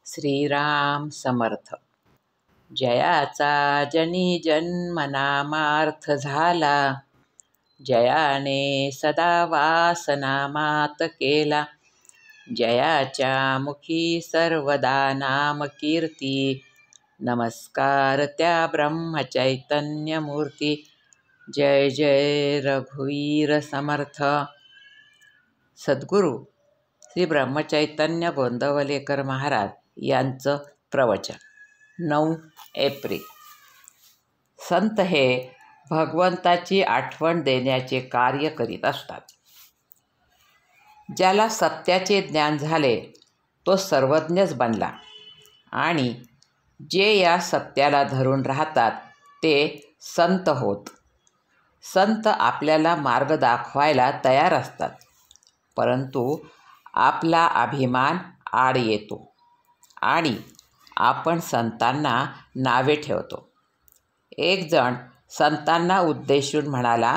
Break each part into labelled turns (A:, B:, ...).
A: श्रीराम समर्थ. जयाचा जनी जन्मनामार्थ झाला, जयाने सदा वासनामात केला. जयाच्या मुखी सर्वदा नाम कीर्ती, नमस्कार त्या ब्रह्मचैतन्य मूर्ती. जय जय रघुवीर समर्थ. सद्गुरू श्री ब्रह्मचैतन्य गोंदवलेकर महाराज यांचं प्रवचन. 9 एप्रिल. संत हे भगवंताची आठवण देण्याचे कार्य करीत असतात. ज्याला सत्याचे ज्ञान झाले तो सर्वज्ञच बनला आणि जे या सत्याला धरून राहतात ते संत होत. संत आपल्याला मार्ग दाखवायला तयार असतात, परंतु आपला अभिमान आड येतो आणि आपण संतांना नावे ठेवतो. एक जण संतांना उद्देशून म्हणाला,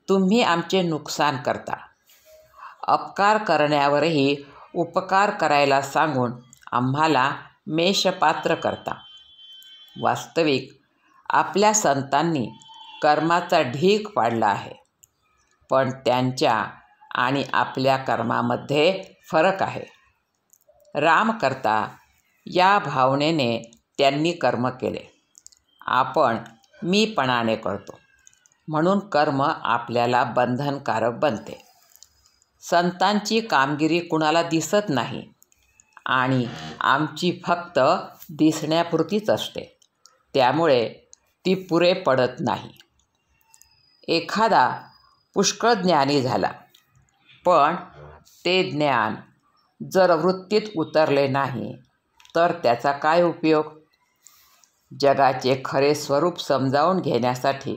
A: तुम्ही आमचे नुकसान करता. अपकार करण्यावरही उपकार करायला सांगून आम्हाला मेषपात्र करता. वास्तविक आपल्या संतांनी कर्माचा ढीग पाडला आहे, पण त्यांच्या आणि आपल्या कर्मामध्ये फरक आहे. राम करता या भावनेने त्यांनी कर्म केले. आपण मीपणाने करतो, म्हणून कर्म आपल्याला बंधनकारक बनते. संतांची कामगिरी कुणाला दिसत नाही आणि आमची फक्त दिसण्यापुरतीच असते, त्यामुळे ती पुरे पडत नाही. एखादा पुष्कळ ज्ञानी झाला, पण ते ज्ञान जर वृत्तीत उतरले नाही तर त्याचा काय उपयोग? जगाचे खरे स्वरूप समजावून घेण्यासाठी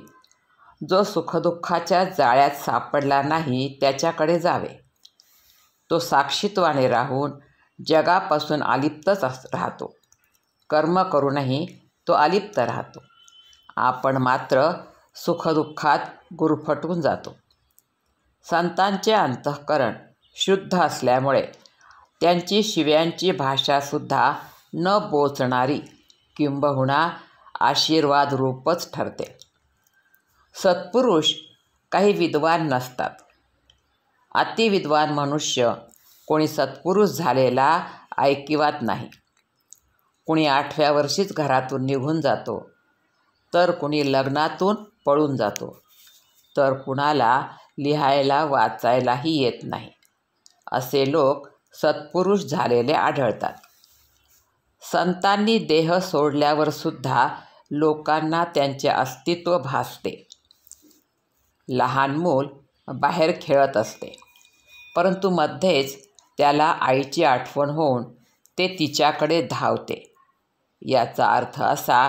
A: जो सुखदुःखाच्या जाळ्यात सापडला नाही त्याच्याकडे जावे. तो साक्षीत्वाने राहून जगापासून अलिप्तच राहतो. कर्म करूनही तो अलिप्त राहतो. आपण मात्र सुखदुःखात गुरफटून जातो. संतांचे अंतःकरण शुद्ध असल्यामुळे त्यांची शिव्यांची भाषासुद्धा न बोचणारी, किंबहुना आशीर्वाद रूपच ठरते. सत्पुरुष काही विद्वान नसतात. अतिविद्वान मनुष्य कोणी सत्पुरुष झालेला ऐकिवात नाही. कुणी 8व्या वर्षीच घरातून निघून जातो, तर कुणी लग्नातून पळून जातो, तर कुणाला लिहायला वाचायलाही येत नाही. असे लोक सत्पुरुष झालेले आढळतात. संतांनी देह सोडल्यावर सुद्धा लोकांना त्यांचे अस्तित्व भासते. लहान मूल बाहेर खेळत असते, परंतु मध्येच त्याला आईची आठवण होऊन ते तिच्याकडे धावते. याचा अर्थ असा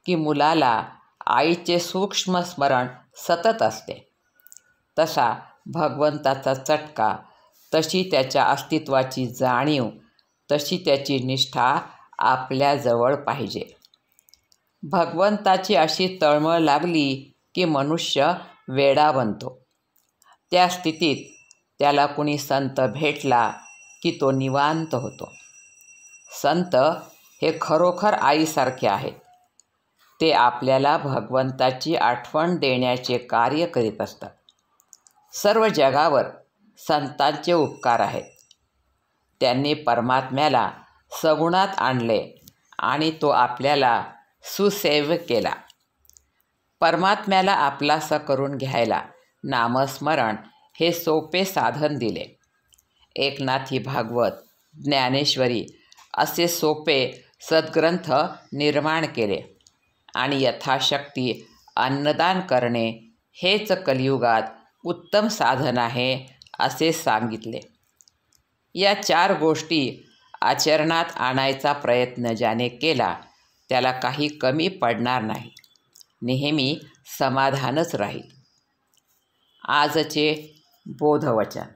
A: की मुलाला आईचे सूक्ष्म स्मरण सतत असते. तसा भगवंताचा चटका, तशी त्याच्या अस्तित्वाची जाणीव, तशी त्याची निष्ठा आपल्याजवळ पाहिजे. भगवंताची अशी तळमळ लागली की मनुष्य वेडा बनतो. त्या स्थितीत त्याला कुणी संत भेटला की तो निवांत होतो. संत हे खरोखर आईसारखे आहेत. ते आपल्याला भगवंताची आठवण देण्याचे कार्य करीत असतात. सर्व जगावर संतांचे उपकार आहेत. त्यांनी परमात्म्याला सगुणात आणले आणि तो आपल्याला सुसेव्य केला. परमात्म्याला आपलासा करून घ्यायला नामस्मरण हे सोपे साधन दिले. एकनाथी भागवत, ज्ञानेश्वरी असे सोपे सद्ग्रंथ निर्माण केले आणि यथाशक्ती अन्नदान करणे हेच कलियुगात उत्तम साधन आहे असे सांगितले. या 4 गोष्टी आचरणात आणायचा प्रयत्न ज्याने केला त्याला काही कमी पडणार नाही. नेहमी समाधानच राहील. आजचे बोधवचन.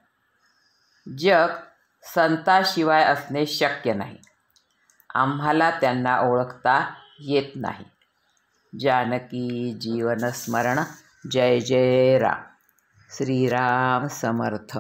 A: जग संताशिवाय असणे शक्य नाही. आम्हाला त्यांना ओळखता येत नाही. जानकी जीवन स्मरण. जय जय राम. श्रीराम समर्थ.